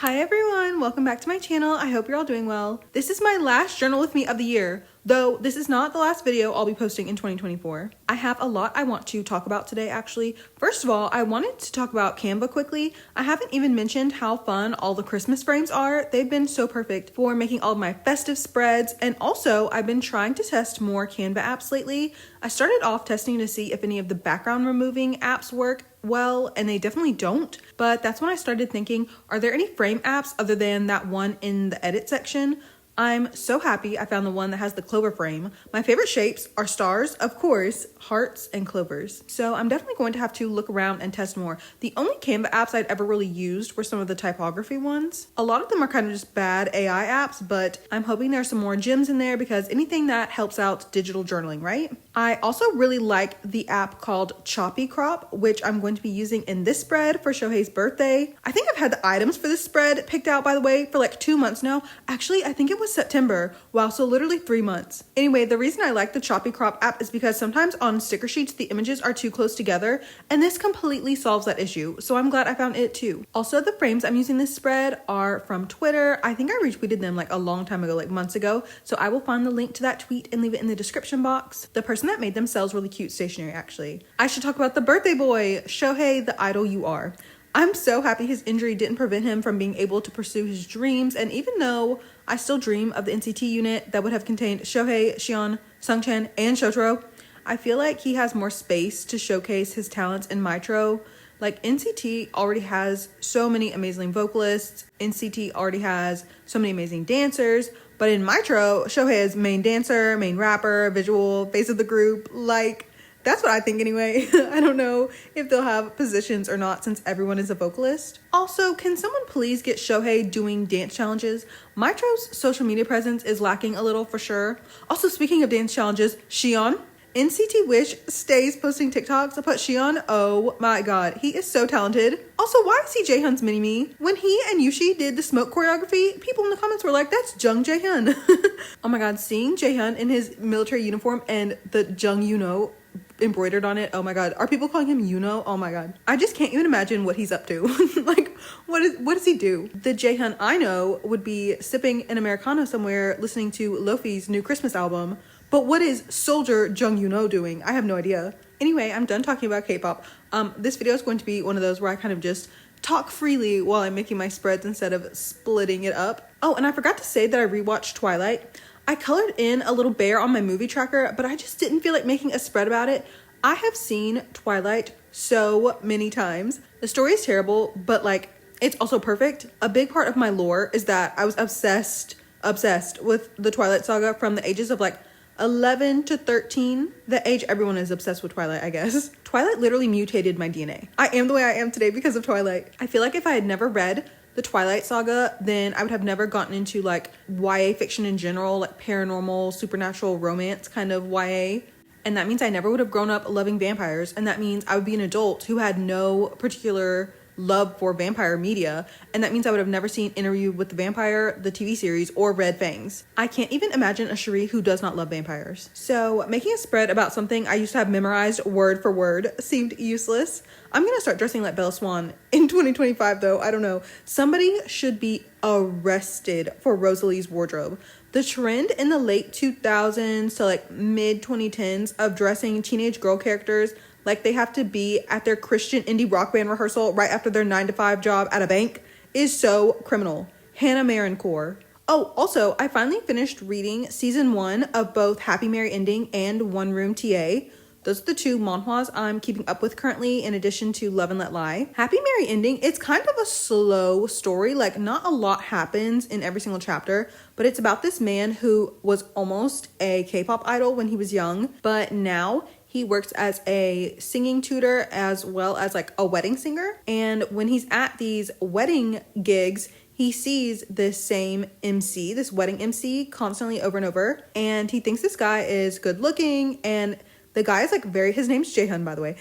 Hi everyone, welcome back to my channel. I hope you're all doing well. This is my last journal with me of the year, though this is not the last video I'll be posting in 2024. I have a lot I want to talk about today actually. First of all, I wanted to talk about Canva quickly. I haven't even mentioned how fun all the Christmas frames are. They've been so perfect for making all of my festive spreads, and also I've been trying to test more Canva apps lately. I started off testing to see if any of the background removing apps work well, and they definitely don't. But that's when I started thinking, are there any frame apps other than that one in the edit section? I'm so happy I found the one that has the clover frame. My favorite shapes are stars, of course, hearts, and clovers. So I'm definitely going to have to look around and test more. The only Canva apps I'd ever really used were some of the typography ones. A lot of them are kind of just bad AI apps, but I'm hoping there's some more gems in there because anything that helps out digital journaling, right? I also really like the app called Choppy Crop, which I'm going to be using in this spread for Shohei's birthday. I think I've had the items for this spread picked out, by the way, for like 2 months now. Actually, I think it was September. Wow, so literally 3 months. Anyway, the reason I like the Choppy Crop app is because sometimes on sticker sheets, the images are too close together, and this completely solves that issue. So I'm glad I found it too. Also, the frames I'm using this spread are from Twitter. I think I retweeted them like a long time ago, like months ago. So I will find the link to that tweet and leave it in the description box. The person that made them sells really cute stationery actually. I should talk about the birthday boy, Shohei, the idol you are. I'm so happy his injury didn't prevent him from being able to pursue his dreams, and even though I still dream of the NCT unit that would have contained Shohei, Xion, Sungchan, and Shotaro, I feel like he has more space to showcase his talents in Mitro. Like, NCT already has so many amazing vocalists, NCT already has so many amazing dancers, but in Mitro, Shohei is main dancer, main rapper, visual, face of the group. Like, that's what I think anyway. I don't know if they'll have positions or not since everyone is a vocalist. Also, can someone please get Shohei doing dance challenges? Mitro's social media presence is lacking a little for sure. Also, speaking of dance challenges, Xion, NCT Wish stays posting TikToks about Xion. Oh my god, he is so talented. Also, why is he Jaehyun's mini-me? When he and Yushi did the smoke choreography, people in the comments were like, that's Jung Jaehyun. Oh my god, seeing Jaehyun in his military uniform and the Jung you-know embroidered on it, oh my god, are people calling him Yuno? Oh my god, I just can't even imagine what he's up to. Like, what does he do? The Jaehyun I know would be sipping an Americano somewhere listening to Lofi's new Christmas album, but what is soldier Jung Yuno doing? I have no idea. Anyway, I'm done talking about K-pop. This video is going to be one of those where I kind of just talk freely while I'm making my spreads instead of splitting it up. Oh, and I forgot to say that I rewatched Twilight. I colored in a little bear on my movie tracker, but I just didn't feel like making a spread about it. I have seen Twilight so many times. The story is terrible, but like, it's also perfect. A big part of my lore is that I was obsessed with the Twilight saga from the ages of like 11 to 13, the age everyone is obsessed with Twilight, I guess. Twilight literally mutated my DNA. I am the way I am today because of Twilight. I feel like if I had never read the Twilight saga, then I would have never gotten into like YA fiction in general, like paranormal, supernatural romance kind of YA. And that means I never would have grown up loving vampires. And that means I would be an adult who had no particular love for vampire media, and that means I would have never seen Interview with the Vampire, the TV series, or Red Fangs. I can't even imagine a Sheree who does not love vampires. So making a spread about something I used to have memorized word for word seemed useless. I'm gonna start dressing like Bella Swan in 2025 though. I don't know. Somebody should be arrested for Rosalie's wardrobe. The trend in the late 2000s to like mid 2010s of dressing teenage girl characters like they have to be at their Christian indie rock band rehearsal right after their 9-to-5 job at a bank is so criminal. Hannah Marin Core. Oh, also, I finally finished reading season 1 of both Happy Merry Ending and One Room TA. Those are the two manhwas I'm keeping up with currently, in addition to Love and Let Lie. Happy Merry Ending, it's kind of a slow story. Like, not a lot happens in every single chapter, but it's about this man who was almost a K-pop idol when he was young, but now he works as a singing tutor as well as like a wedding singer. And when he's at these wedding gigs, he sees this same MC, this wedding MC, constantly over and over. And he thinks this guy is good looking, and the guy is like his name's Jaehyun, by the way.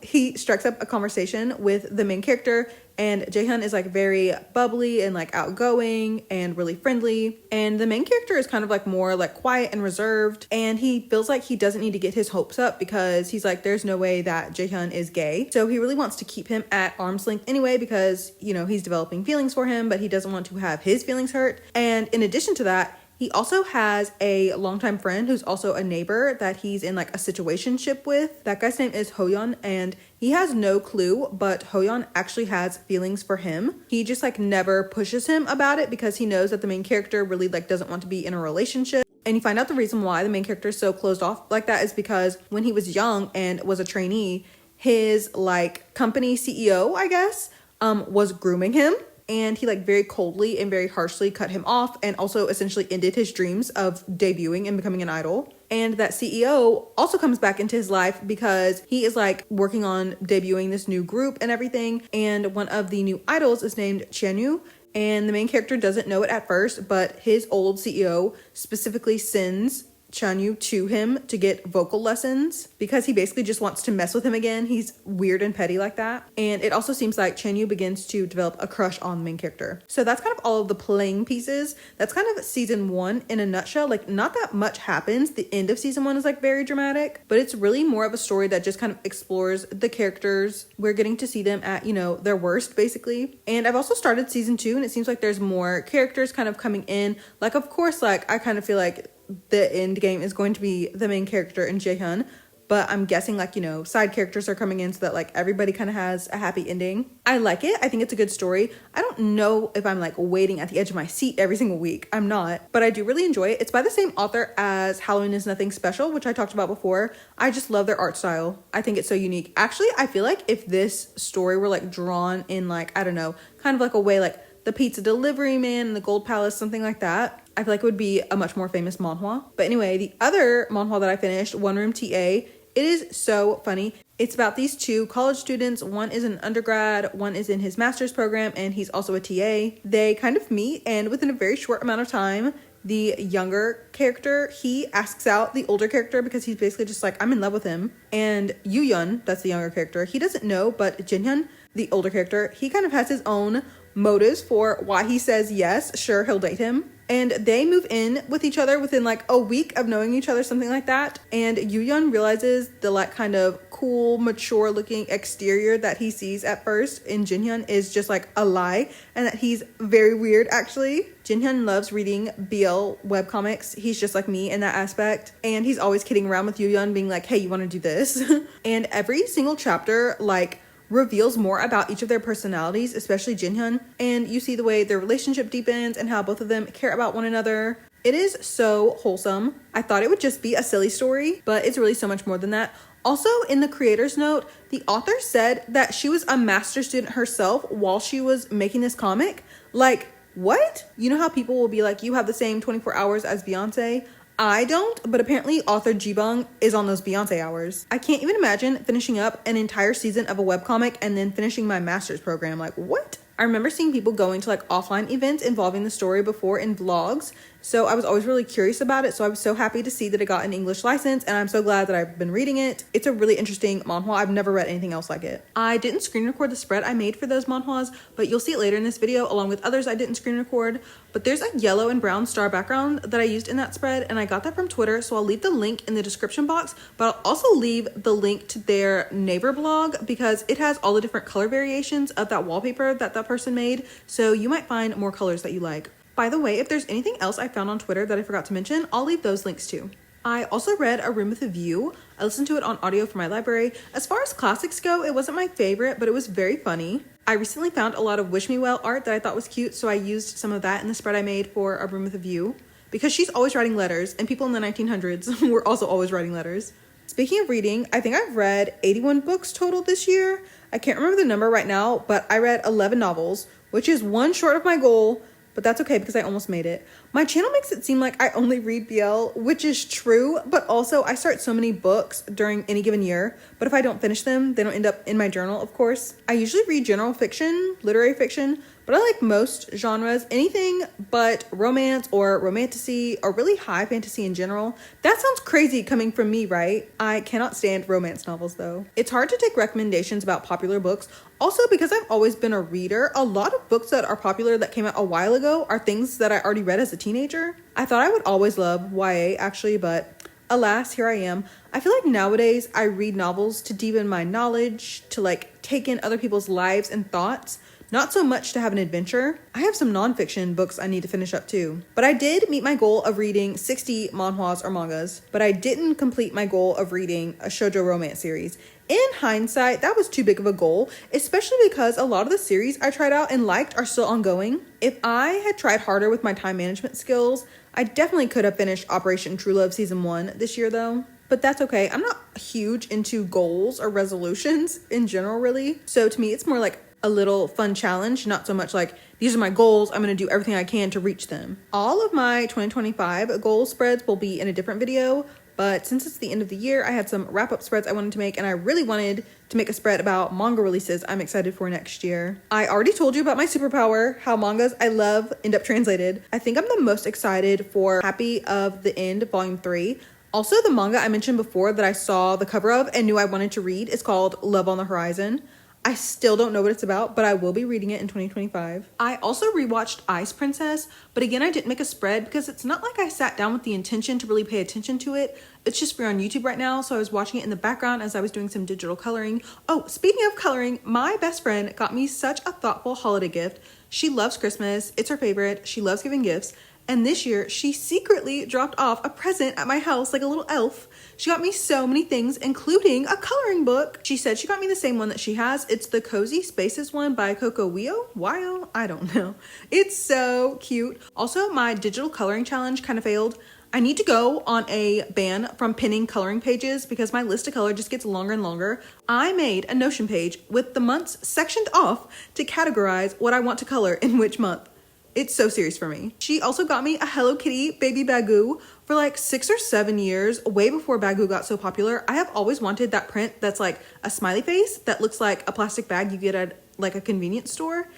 He strikes up a conversation with the main character, and Jaehyun is like very bubbly and like outgoing and really friendly, and the main character is kind of like more like quiet and reserved, and he feels like he doesn't need to get his hopes up because he's like, there's no way that Jaehyun is gay, so he really wants to keep him at arm's length anyway because, you know, he's developing feelings for him, but he doesn't want to have his feelings hurt. And in addition to that, he also has a longtime friend who's also a neighbor that he's in like a situationship with. That guy's name is Hoyeon, and he has no clue, but Hoyeon actually has feelings for him. He just like never pushes him about it because he knows that the main character really like doesn't want to be in a relationship. And you find out the reason why the main character is so closed off like that is because when he was young and was a trainee, his like company CEO, I guess, was grooming him. And he like very coldly and very harshly cut him off and also essentially ended his dreams of debuting and becoming an idol. And that CEO also comes back into his life because he is like working on debuting this new group and everything. And one of the new idols is named Chanyu. And the main character doesn't know it at first, but his old CEO specifically sends Chanyu to him to get vocal lessons because he basically just wants to mess with him again. He's weird and petty like that. And it also seems like Chanyu begins to develop a crush on the main character. So that's kind of all of the playing pieces. That's kind of season 1 in a nutshell. Like, not that much happens. The end of season 1 is like very dramatic, but it's really more of a story that just kind of explores the characters. We're getting to see them at, you know, their worst basically. And I've also started season 2 and it seems like there's more characters kind of coming in. Like, of course, like I kind of feel like the end game is going to be the main character and Jaehyun, but I'm guessing like, you know, side characters are coming in so that like everybody kind of has a happy ending. I like it. I think it's a good story. I don't know if I'm like waiting at the edge of my seat every single week. I'm not, but I do really enjoy it. It's by the same author as Halloween is Nothing Special, which I talked about before. I just love their art style. I think it's so unique. Actually, I feel like if this story were like drawn in like, I don't know, kind of like a way like The Pizza Delivery Man and The Gold Palace, something like that, I feel like it would be a much more famous manhwa. But anyway, the other manhwa that I finished, One Room TA, it is so funny. It's about these two college students. One is an undergrad, one is in his master's program, and he's also a TA. They kind of meet, and within a very short amount of time, the younger character, he asks out the older character because he's basically just like, I'm in love with him. And Yuyun, that's the younger character, he doesn't know, but Jinhyun, the older character, he kind of has his own motives for why he says yes, sure, he'll date him. And they move in with each other within like a week of knowing each other, something like that. And Yuyun realizes the like kind of cool, mature looking exterior that he sees at first in Jinhyun is just like a lie, and that he's very weird actually. Jinhyun loves reading BL webcomics. He's just like me in that aspect. And he's always kidding around with Yuyun, being like, hey, you want to do this? And every single chapter like reveals more about each of their personalities, especially Jinhyun, and you see the way their relationship deepens and how both of them care about one another. It is so wholesome. I thought it would just be a silly story, but it's really so much more than that. Also, in the creator's note, the author said that she was a master's student herself while she was making this comic. Like, what? You know how people will be like, you have the same 24 hours as Beyonce? I don't, but apparently author Jibung is on those Beyonce hours. I can't even imagine finishing up an entire season of a webcomic and then finishing my master's program. Like, what? I remember seeing people going to like offline events involving the story before in vlogs, so I was always really curious about it. So I was so happy to see that it got an English license, and I'm so glad that I've been reading it. It's a really interesting manhwa. I've never read anything else like it. I didn't screen record the spread I made for those manhwas, but you'll see it later in this video along with others I didn't screen record. But there's a yellow and brown star background that I used in that spread, and I got that from Twitter, so I'll leave the link in the description box, but I'll also leave the link to their neighbor blog because it has all the different color variations of that wallpaper that that person made, so you might find more colors that you like. By the way, if there's anything else I found on Twitter that I forgot to mention, I'll leave those links too. I also read A Room with a View. I listened to it on audio from my library. As far as classics go, it wasn't my favorite, but it was very funny. I recently found a lot of Wish Me Well art that I thought was cute, so I used some of that in the spread I made for A Room with a View, because she's always writing letters, and people in the 1900s were also always writing letters. Speaking of reading, I think I've read 81 books total this year. I can't remember the number right now, but I read 11 novels, which is one short of my goal, but that's okay because I almost made it. My channel makes it seem like I only read BL, which is true, but also I start so many books during any given year, but if I don't finish them, they don't end up in my journal, of course. I usually read general fiction, literary fiction, but I like most genres, anything but romance or romantasy or really high fantasy in general. That sounds crazy coming from me, right? I cannot stand romance novels though. It's hard to take recommendations about popular books. Also, because I've always been a reader, a lot of books that are popular that came out a while ago are things that I already read as a teenager. I thought I would always love YA actually, but alas, here I am. I feel like nowadays I read novels to deepen my knowledge, to like take in other people's lives and thoughts, not so much to have an adventure. I have some nonfiction books I need to finish up too. But I did meet my goal of reading 60 manhwas or mangas, but I didn't complete my goal of reading a shoujo romance series. In hindsight, that was too big of a goal, especially because a lot of the series I tried out and liked are still ongoing. If I had tried harder with my time management skills, I definitely could have finished Operation True Love Season 1 this year though. But that's okay. I'm not huge into goals or resolutions in general, really. So to me, it's more like a little fun challenge, not so much like these are my goals, I'm going to do everything I can to reach them. All of my 2025 goal spreads will be in a different video, but since it's the end of the year, I had some wrap-up spreads I wanted to make, and I really wanted to make a spread about manga releases I'm excited for next year. I already told you about my superpower, how mangas I love end up translated. I think I'm the most excited for Happy of the End Volume 3. Also, the manga I mentioned before that I saw the cover of and knew I wanted to read is called Love on the Horizon. I still don't know what it's about, but I will be reading it in 2025. I also rewatched Ice Princess, but again, I didn't make a spread because it's not like I sat down with the intention to really pay attention to it. It's just free on YouTube right now, so I was watching it in the background as I was doing some digital coloring. Oh, speaking of coloring, my best friend got me such a thoughtful holiday gift. She loves Christmas. It's her favorite. She loves giving gifts. And this year, she secretly dropped off a present at my house like a little elf. She got me so many things, including a coloring book. She said she got me the same one that she has. It's the Cozy Spaces one by Coco Wio? I don't know. It's so cute. Also, my digital coloring challenge kind of failed. I need to go on a ban from pinning coloring pages because my list of color just gets longer and longer. I made a Notion page with the months sectioned off to categorize what I want to color in which month. It's so serious for me. She also got me a Hello Kitty baby Bagoo for like 6 or 7 years, way before Bagoo got so popular. I have always wanted that print that's like a smiley face that looks like a plastic bag you get at like a convenience store.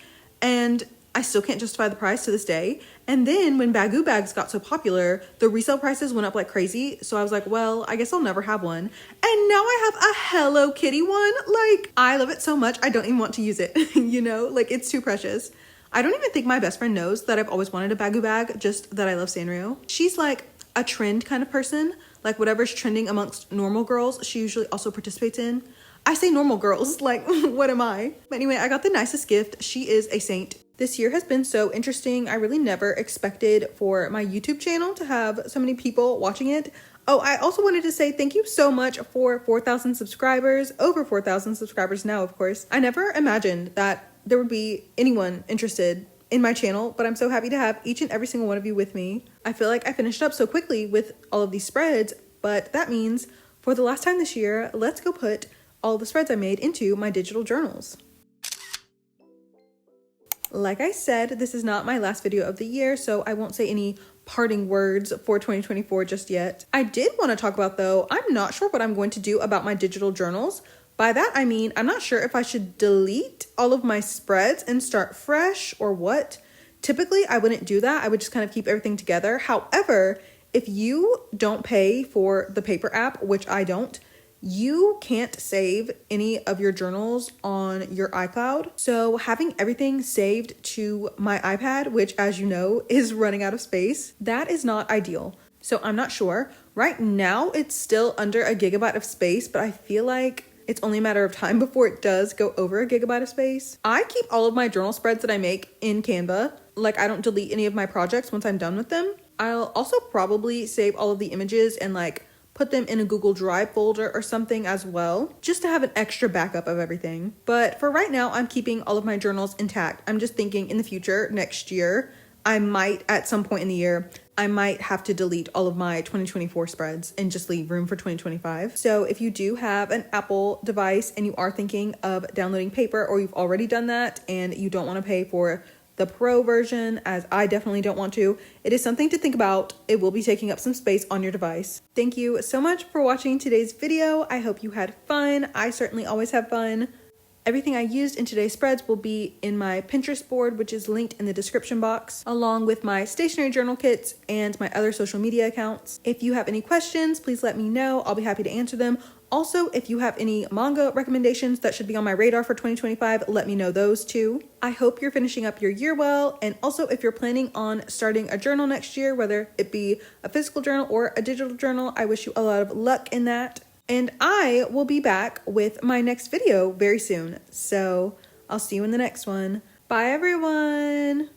And I still can't justify the price to this day. And then when Bagoo bags got so popular, the resale prices went up like crazy. So I was like, well, I guess I'll never have one. And now I have a Hello Kitty one. Like, I love it so much, I don't even want to use it. You know, like it's too precious. I don't even think my best friend knows that I've always wanted a Bagoo bag, just that I love Sanrio. She's like a trend kind of person. Like whatever's trending amongst normal girls, she usually also participates in. I say normal girls, like what am I? But anyway, I got the nicest gift. She is a saint. This year has been so interesting. I really never expected for my YouTube channel to have so many people watching it. Oh, I also wanted to say thank you so much for 4,000 subscribers, over 4,000 subscribers now, of course. I never imagined that there would be anyone interested in my channel, but I'm so happy to have each and every single one of you with me. I feel like I finished up so quickly with all of these spreads, but that means for the last time this year, let's go put all the spreads I made into my digital journals. Like I said, this is not my last video of the year, so I won't say any parting words for 2024 just yet. I did want to talk about though, I'm not sure what I'm going to do about my digital journals. By that, I mean, I'm not sure if I should delete all of my spreads and start fresh or what. Typically, I wouldn't do that. I would just kind of keep everything together. However, if you don't pay for the paper app, which I don't, you can't save any of your journals on your iCloud. So having everything saved to my iPad, which as you know, is running out of space, that is not ideal. So I'm not sure. Right now, it's still under a gigabyte of space, but I feel like it's only a matter of time before it does go over a gigabyte of space. I keep all of my journal spreads that I make in Canva. Like I don't delete any of my projects once I'm done with them. I'll also probably save all of the images and like put them in a Google Drive folder or something as well, just to have an extra backup of everything. But for right now, I'm keeping all of my journals intact. I'm just thinking in the future, next year, I might at some point in the year, I might have to delete all of my 2024 spreads and just leave room for 2025. So if you do have an Apple device and you are thinking of downloading paper, or you've already done that and you don't want to pay for the pro version, as I definitely don't want to. It is something to think about. It will be taking up some space on your device. Thank you so much for watching today's video. I hope you had fun. I certainly always have fun. Everything I used in today's spreads will be in my Pinterest board, which is linked in the description box, along with my stationery journal kits and my other social media accounts. If you have any questions, please let me know. I'll be happy to answer them. Also, if you have any manga recommendations that should be on my radar for 2025, let me know those too. I hope you're finishing up your year well. And also, if you're planning on starting a journal next year, whether it be a physical journal or a digital journal, I wish you a lot of luck in that. And I will be back with my next video very soon. So I'll see you in the next one. Bye, everyone.